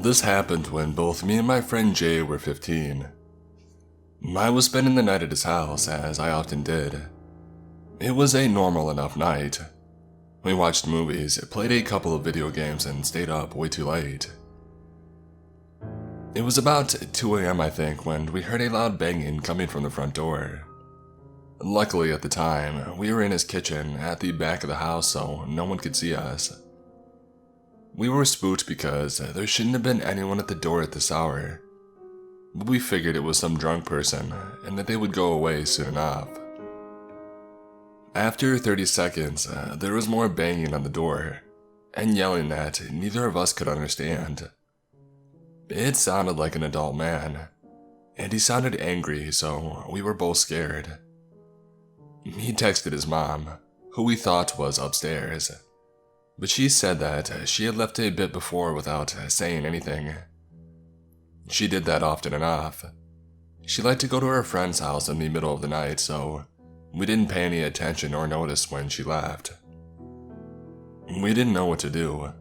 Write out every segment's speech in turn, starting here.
This happened when both me and my friend Jay were 15. I was spending the night at his house, as I often did. It was a normal enough night. We watched movies, played a couple of video games, and stayed up way too late. It was about 2 a.m. I think when we heard a loud banging coming from the front door. Luckily at the time, we were in his kitchen at the back of the house so no one could see us. We were spooked because there shouldn't have been anyone at the door at this hour, but we figured it was some drunk person and that they would go away soon enough. After 30 seconds, there was more banging on the door and yelling that neither of us could understand. It sounded like an adult man, and he sounded angry, so we were both scared. He texted his mom, who we thought was upstairs, but she said that she had left a bit before without saying anything. She did that often enough. She liked to go to her friend's house in the middle of the night, so we didn't pay any attention or notice when she left. We didn't know what to do,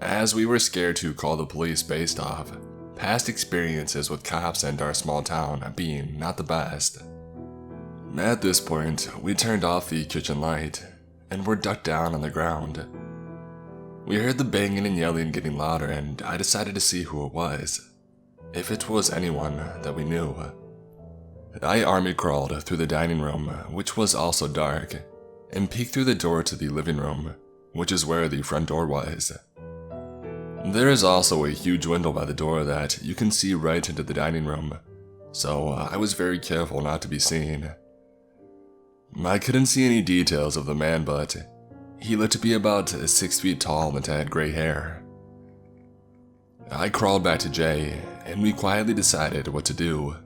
as we were scared to call the police based off past experiences with cops and our small town being not the best. At this point, we turned off the kitchen light and were ducked down on the ground. We heard the banging and yelling getting louder, and I decided to see who it was, if it was anyone that we knew. I army crawled through the dining room, which was also dark, and peeked through the door to the living room, which is where the front door was. There is also a huge window by the door that you can see right into the dining room, so I was very careful not to be seen. I couldn't see any details of the man, but he looked to be about 6 feet tall and had gray hair. I crawled back to Jay, and we quietly decided what to do.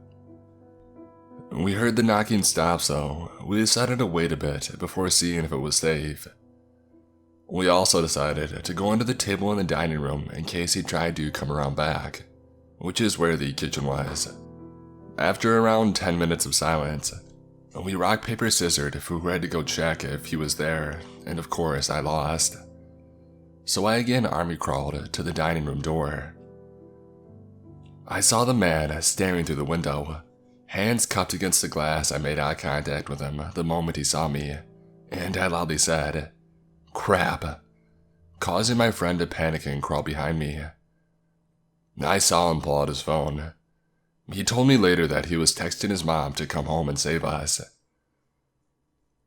We heard the knocking stop, so we decided to wait a bit before seeing if it was safe. We also decided to go under the table in the dining room in case he tried to come around back, which is where the kitchen was. After around 10 minutes of silence, we rock, paper, scissored who had to go check if he was there, and of course I lost. So I again army crawled to the dining room door. I saw the man staring through the window. Hands cupped against the glass, I made eye contact with him the moment he saw me, and I loudly said, "Crap," causing my friend to panic and crawl behind me. I saw him pull out his phone. He told me later that he was texting his mom to come home and save us.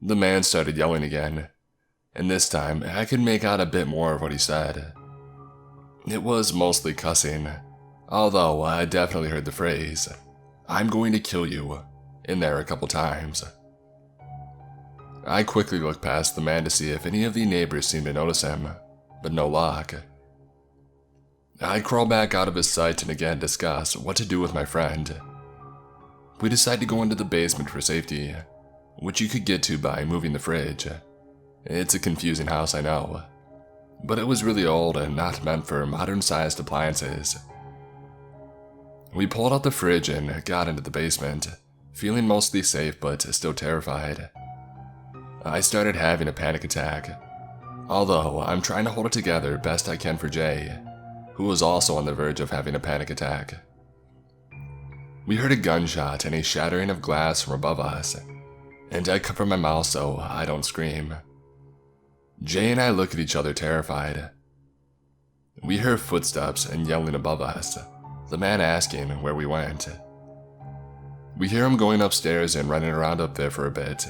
The man started yelling again, and this time I could make out a bit more of what he said. It was mostly cussing, although I definitely heard the phrase, "I'm going to kill you," in there a couple times. I quickly looked past the man to see if any of the neighbors seemed to notice him, but no luck. I crawled back out of his sight and again discussed what to do with my friend. We decided to go into the basement for safety, which you could get to by moving the fridge. It's a confusing house, I know, but it was really old and not meant for modern-sized appliances. We pulled out the fridge and got into the basement, feeling mostly safe but still terrified. I started having a panic attack, although I'm trying to hold it together best I can for Jay, who was also on the verge of having a panic attack. We heard a gunshot and a shattering of glass from above us, and I cover my mouth so I don't scream. Jay and I look at each other terrified. We hear footsteps and yelling above us, the man asking where we went. We hear him going upstairs and running around up there for a bit.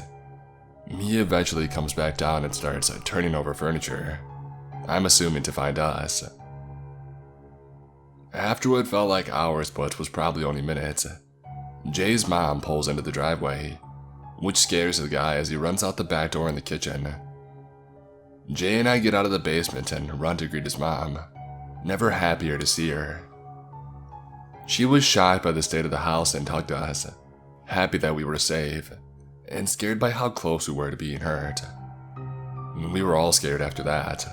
He eventually comes back down and starts turning over furniture, I'm assuming to find us. After what felt like hours but was probably only minutes, Jay's mom pulls into the driveway, which scares the guy as he runs out the back door in the kitchen. Jay and I get out of the basement and run to greet his mom, never happier to see her. She was shocked by the state of the house and hugged us, happy that we were safe, and scared by how close we were to being hurt. We were all scared after that.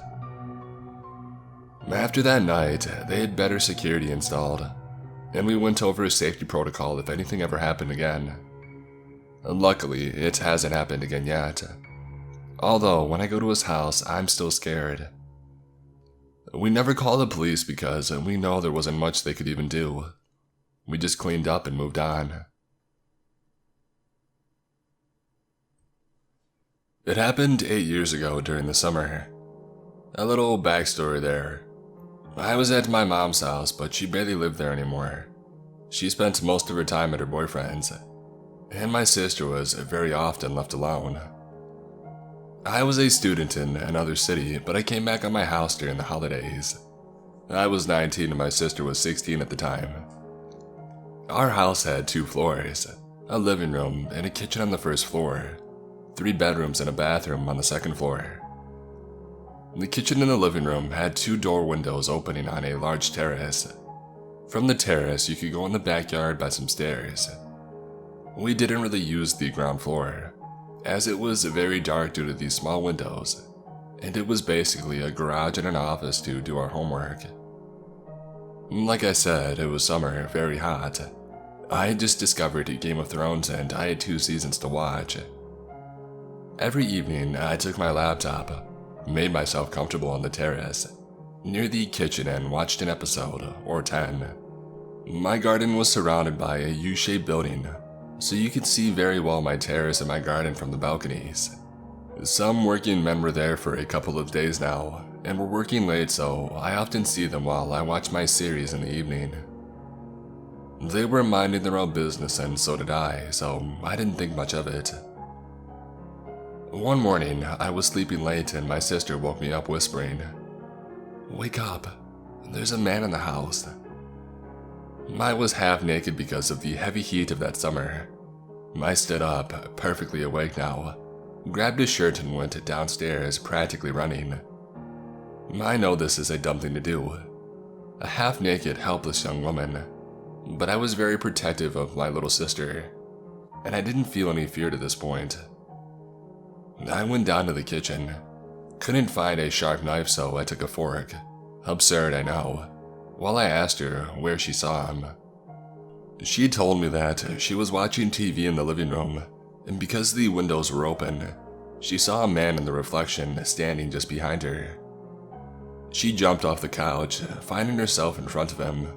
After that night, they had better security installed, and we went over a safety protocol if anything ever happened again. Luckily, it hasn't happened again yet, although when I go to his house, I'm still scared. We never called the police because we know there wasn't much they could even do. We just cleaned up and moved on. It happened 8 years ago during the summer. A little backstory there. I was at my mom's house, but she barely lived there anymore. She spent most of her time at her boyfriend's, and my sister was very often left alone. I was a student in another city, but I came back on my house during the holidays. I was 19 and my sister was 16 at the time. Our house had 2 floors, a living room and a kitchen on the first floor, 3 bedrooms and a bathroom on the second floor. The kitchen and the living room had 2 door windows opening on a large terrace. From the terrace, you could go in the backyard by some stairs. We didn't really use the ground floor, as it was very dark due to these small windows, and it was basically a garage and an office to do our homework. Like I said, it was summer, very hot. I had just discovered Game of Thrones and I had 2 seasons to watch. Every evening, I took my laptop, made myself comfortable on the terrace, near the kitchen and watched an episode, or 10. My garden was surrounded by a U-shaped building, so you could see very well my terrace and my garden from the balconies. Some working men were there for a couple of days now, and were working late, so I often see them while I watch my series in the evening. They were minding their own business and so did I, so I didn't think much of it. One morning, I was sleeping late and my sister woke me up whispering, "Wake up, there's a man in the house." I was half naked because of the heavy heat of that summer. I stood up, perfectly awake now, grabbed a shirt and went downstairs, practically running. I know this is a dumb thing to do. A half-naked, helpless young woman. But I was very protective of my little sister, and I didn't feel any fear to this point. I went down to the kitchen. Couldn't find a sharp knife, so I took a fork. Absurd, I know. While I asked her where she saw him. She told me that she was watching TV in the living room, and because the windows were open, she saw a man in the reflection standing just behind her. She jumped off the couch, finding herself in front of him.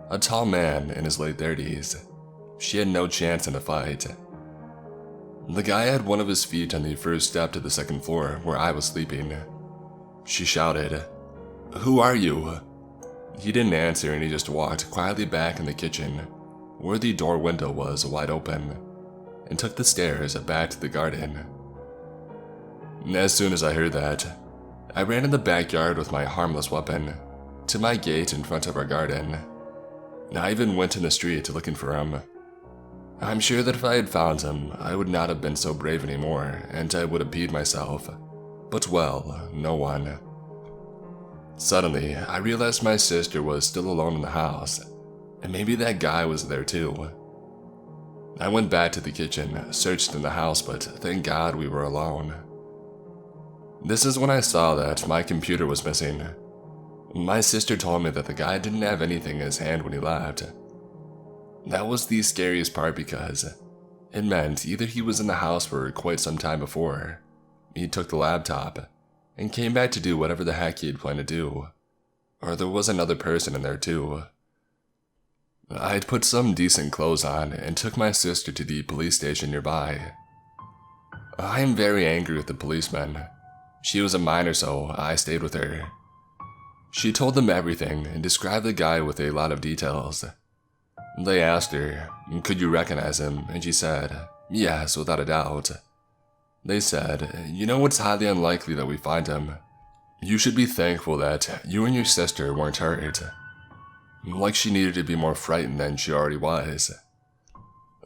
A tall man in his late 30s. She had no chance in a fight. The guy had one of his feet on the first step to the second floor where I was sleeping. She shouted, "Who are you?" He didn't answer and he just walked quietly back in the kitchen, where the door window was wide open, and took the stairs back to the garden. As soon as I heard that, I ran in the backyard with my harmless weapon, to my gate in front of our garden. I even went in the street looking for him. I'm sure that if I had found him, I would not have been so brave anymore, and I would have peed myself. But well, no one. Suddenly, I realized my sister was still alone in the house, and maybe that guy was there too. I went back to the kitchen, searched in the house, but thank God we were alone. This is when I saw that my computer was missing. My sister told me that the guy didn't have anything in his hand when he left. That was the scariest part because it meant either he was in the house for quite some time before, he took the laptop, and came back to do whatever the heck he had planned to do, or there was another person in there too. I had put some decent clothes on and took my sister to the police station nearby. I am very angry with the policeman. She was a minor, so I stayed with her. She told them everything and described the guy with a lot of details. They asked her, "Could you recognize him?" And she said, "Yes, without a doubt." They said, "You know, it's highly unlikely that we find him. You should be thankful that you and your sister weren't hurt." Like she needed to be more frightened than she already was.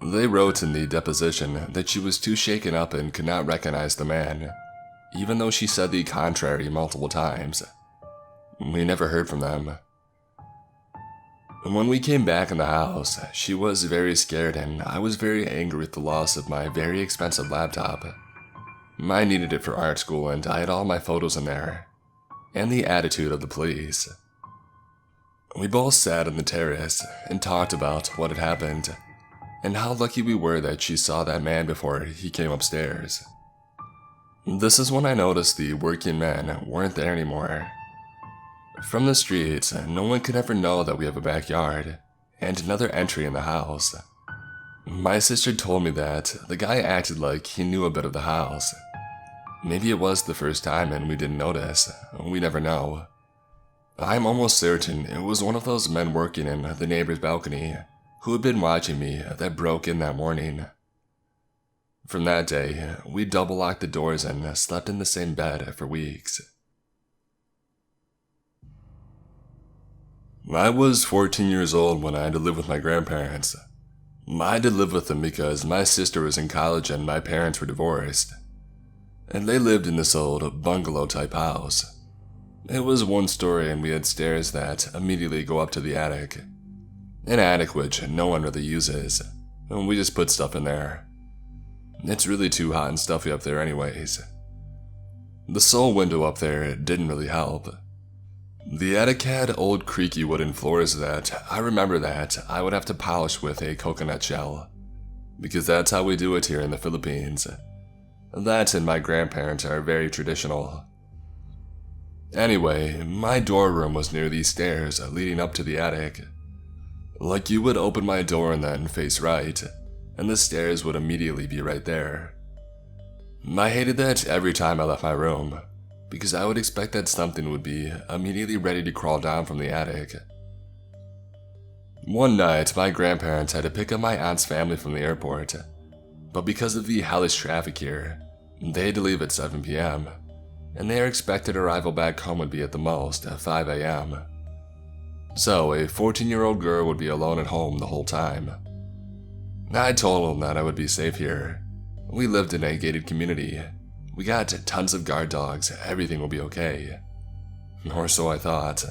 They wrote in the deposition that she was too shaken up and could not recognize the man, even though she said the contrary multiple times. We never heard from them. When we came back in the house, she was very scared and I was very angry with the loss of my very expensive laptop. I needed it for art school and I had all my photos in there, and the attitude of the police. We both sat on the terrace and talked about what had happened, and how lucky we were that she saw that man before he came upstairs. This is when I noticed the working men weren't there anymore. From the street, no one could ever know that we have a backyard and another entry in the house. My sister told me that the guy acted like he knew a bit of the house. Maybe it was the first time and we didn't notice. We never know. I'm almost certain it was one of those men working in the neighbor's balcony who had been watching me that broke in that morning. From that day, we double-locked the doors and slept in the same bed for weeks. I was 14 years old when I had to live with my grandparents. I had to live with them because my sister was in college and my parents were divorced. And they lived in this old bungalow-type house. It was one story and we had stairs that immediately go up to the attic. An attic which no one really uses, and we just put stuff in there. It's really too hot and stuffy up there anyways. The sole window up there didn't really help. The attic had old creaky wooden floors that I remember that I would have to polish with a coconut shell, because that's how we do it here in the Philippines. That and my grandparents are very traditional. Anyway, my dorm room was near these stairs leading up to the attic. Like you would open my door and then face right, and the stairs would immediately be right there. I hated that every time I left my room, because I would expect that something would be immediately ready to crawl down from the attic. One night, my grandparents had to pick up my aunt's family from the airport, but because of the hellish traffic here, they had to leave at 7 p.m., and their expected arrival back home would be at the most at 5 a.m. So a 14-year-old girl would be alone at home the whole time. I told them that I would be safe here. We lived in a gated community. We got tons of guard dogs, everything will be okay. Or so I thought.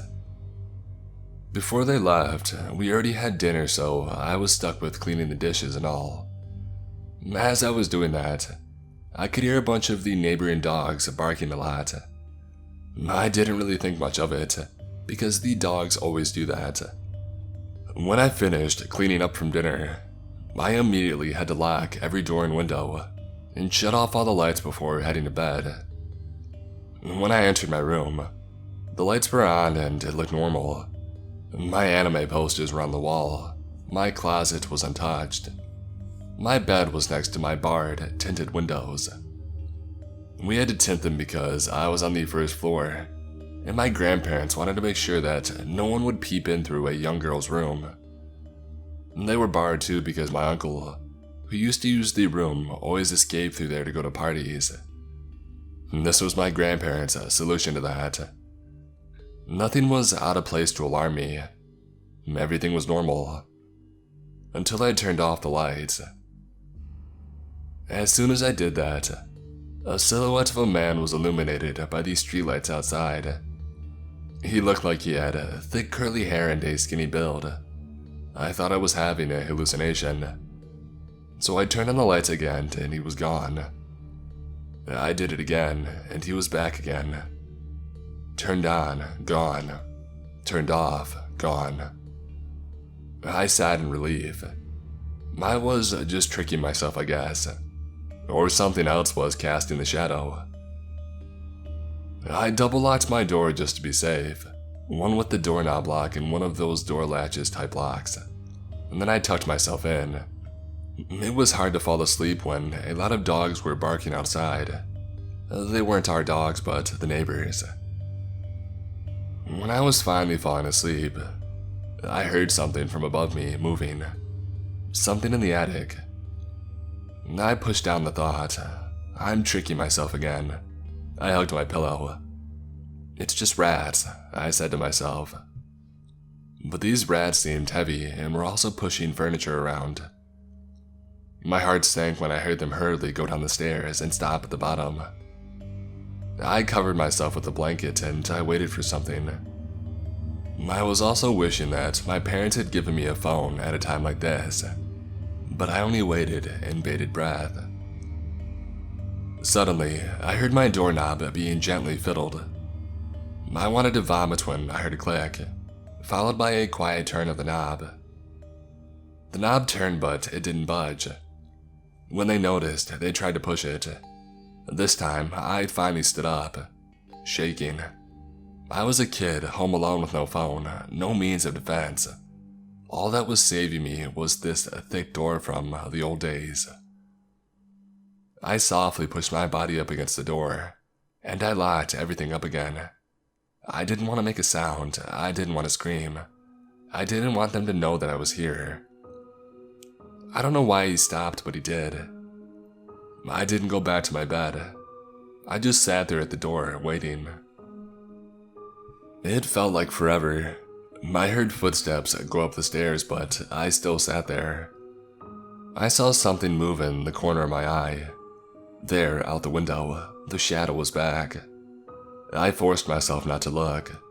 Before they left, we already had dinner, so I was stuck with cleaning the dishes and all. As I was doing that, I could hear a bunch of the neighboring dogs barking a lot. I didn't really think much of it, because the dogs always do that. When I finished cleaning up from dinner, I immediately had to lock every door and window, and shut off all the lights before heading to bed. When I entered my room, the lights were on and it looked normal. My anime posters were on the wall, my closet was untouched. My bed was next to my barred, tinted windows. We had to tint them because I was on the first floor, and my grandparents wanted to make sure that no one would peep in through a young girl's room. They were barred too because my uncle, who used to use the room, always escaped through there to go to parties. This was my grandparents' solution to that. Nothing was out of place to alarm me. Everything was normal. Until I turned off the lights. As soon as I did that, a silhouette of a man was illuminated by the streetlights outside. He looked like he had thick curly hair and a skinny build. I thought I was having a hallucination. So I turned on the lights again and he was gone. I did it again and he was back again. Turned on, gone. Turned off, gone. I sat in relief. I was just tricking myself, I guess. Or something else was casting the shadow. I double-locked my door just to be safe. One with the doorknob lock and one of those door latches type locks. And then I tucked myself in. It was hard to fall asleep when a lot of dogs were barking outside. They weren't our dogs, but the neighbors. When I was finally falling asleep, I heard something from above me moving. Something in the attic. I pushed down the thought. I'm tricking myself again. I hugged my pillow. It's just rats, I said to myself. But these rats seemed heavy and were also pushing furniture around. My heart sank when I heard them hurriedly go down the stairs and stop at the bottom. I covered myself with a blanket and I waited for something. I was also wishing that my parents had given me a phone at a time like this, but I only waited in bated breath. Suddenly, I heard my doorknob being gently fiddled. I wanted to vomit when I heard a click, followed by a quiet turn of the knob. The knob turned, but it didn't budge. When they noticed, they tried to push it. This time, I finally stood up, shaking. I was a kid, home alone with no phone, no means of defense. All that was saving me was this thick door from the old days. I softly pushed my body up against the door, and I locked everything up again. I didn't want to make a sound, I didn't want to scream. I didn't want them to know that I was here. I don't know why he stopped, but he did. I didn't go back to my bed. I just sat there at the door, waiting. It felt like forever. I heard footsteps go up the stairs, but I still sat there. I saw something move in the corner of my eye. There, out the window, the shadow was back. I forced myself not to look.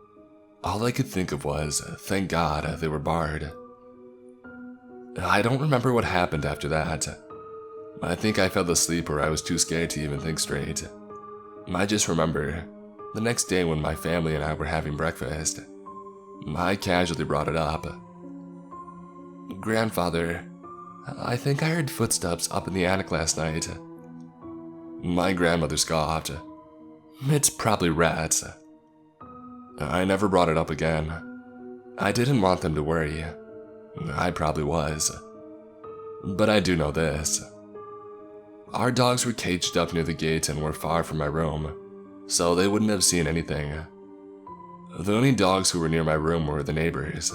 All I could think of was, thank God they were barred. I don't remember what happened after that. I think I fell asleep or I was too scared to even think straight. I just remember, the next day when my family and I were having breakfast, I casually brought it up. "Grandfather, I think I heard footsteps up in the attic last night." My grandmother scoffed. "It's probably rats." I never brought it up again. I didn't want them to worry. I probably was. But I do know this. Our dogs were caged up near the gate and were far from my room, so they wouldn't have seen anything. The only dogs who were near my room were the neighbors.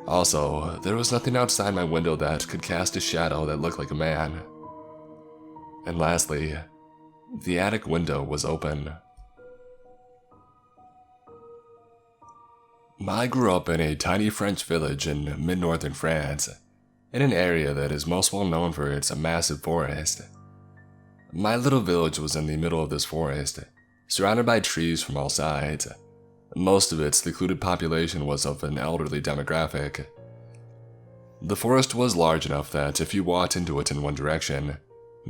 Also, there was nothing outside my window that could cast a shadow that looked like a man. And lastly, the attic window was open. I grew up in a tiny French village in mid-northern France, in an area that is most well known for its massive forest. My little village was in the middle of this forest, surrounded by trees from all sides. Most of its secluded population was of an elderly demographic. The forest was large enough that if you walked into it in one direction,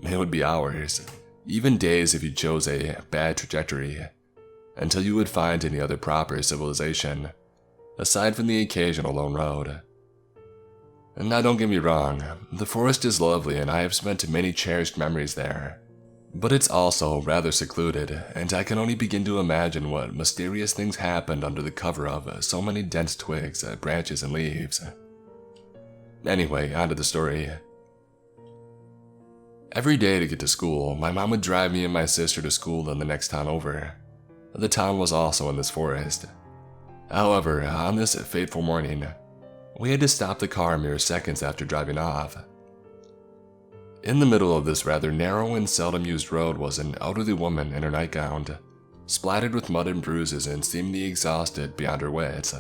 it would be hours, even days if you chose a bad trajectory, until you would find any other proper civilization, aside from the occasional lone road. And now don't get me wrong, the forest is lovely and I have spent many cherished memories there. But it's also rather secluded, and I can only begin to imagine what mysterious things happened under the cover of so many dense twigs, branches, and leaves. Anyway, on to the story. Every day to get to school, my mom would drive me and my sister to school in the next town over. The town was also in this forest. However, on this fateful morning, we had to stop the car mere seconds after driving off. In the middle of this rather narrow and seldom used road was an elderly woman in her nightgown, splattered with mud and bruises and seemingly exhausted beyond her wits.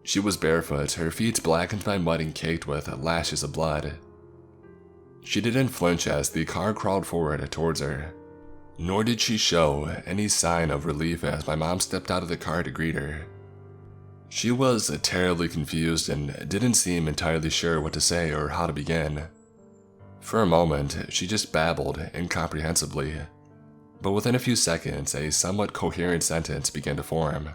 She was barefoot, her feet blackened by mud and caked with lashes of blood. She didn't flinch as the car crawled forward towards her, nor did she show any sign of relief as my mom stepped out of the car to greet her. She was terribly confused and didn't seem entirely sure what to say or how to begin. For a moment, she just babbled incomprehensibly, but within a few seconds, a somewhat coherent sentence began to form.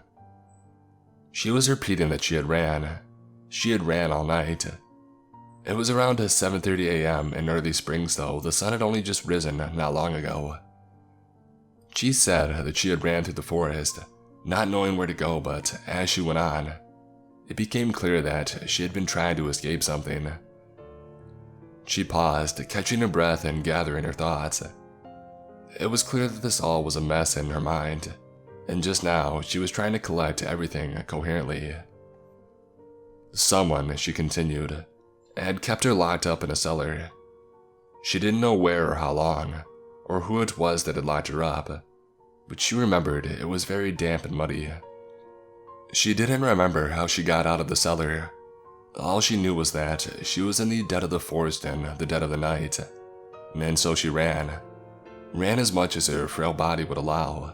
She was repeating that she had ran. She had ran all night. It was around 7:30 a.m. in early spring, though the sun had only just risen not long ago. She said that she had ran through the forest, not knowing where to go, but as she went on, it became clear that she had been trying to escape something. She paused, catching her breath and gathering her thoughts. It was clear that this all was a mess in her mind, and just now she was trying to collect everything coherently. Someone, she continued, had kept her locked up in a cellar. She didn't know where or how long, or who it was that had locked her up, but she remembered it was very damp and muddy. She didn't remember how she got out of the cellar. All she knew was that she was in the dead of the forest in the dead of the night, and so she ran as much as her frail body would allow.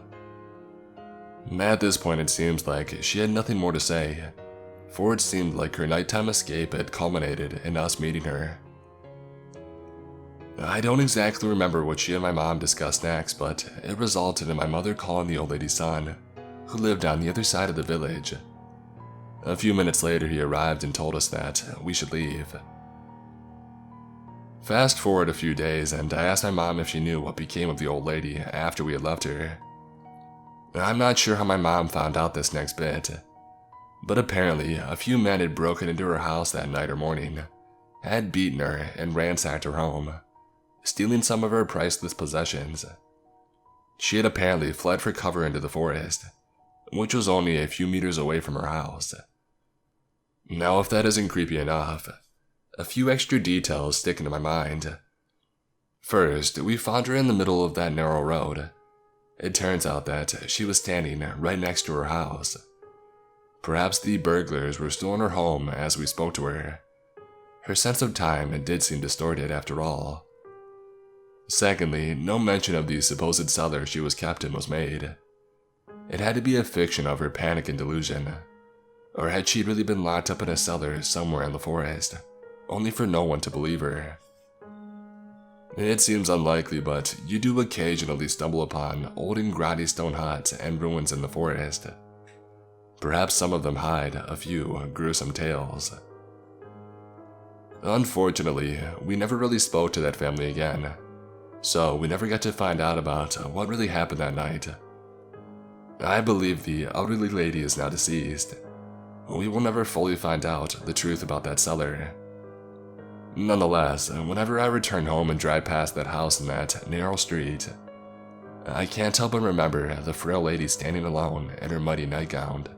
At this point it seems like she had nothing more to say, for it seemed like her nighttime escape had culminated in us meeting her. I don't exactly remember what she and my mom discussed next, but it resulted in my mother calling the old lady's son, who lived on the other side of the village. A few minutes later, he arrived and told us that we should leave. Fast forward a few days, and I asked my mom if she knew what became of the old lady after we had left her. I'm not sure how my mom found out this next bit, but apparently a few men had broken into her house that night or morning, had beaten her and ransacked her home, stealing some of her priceless possessions. She had apparently fled for cover into the forest, which was only a few meters away from her house. Now, if that isn't creepy enough, a few extra details stick into my mind. First, we found her in the middle of that narrow road. It turns out that she was standing right next to her house. Perhaps the burglars were still in her home as we spoke to her. Her sense of time did seem distorted after all. Secondly, no mention of the supposed cellar she was kept in was made. It had to be a fiction of her panic and delusion. Or had she really been locked up in a cellar somewhere in the forest, only for no one to believe her? It seems unlikely, but you do occasionally stumble upon old and grotty stone huts and ruins in the forest. Perhaps some of them hide a few gruesome tales. Unfortunately, we never really spoke to that family again, so we never got to find out about what really happened that night. I believe the elderly lady is now deceased. We will never fully find out the truth about that cellar. Nonetheless, whenever I return home and drive past that house in that narrow street, I can't help but remember the frail lady standing alone in her muddy nightgown,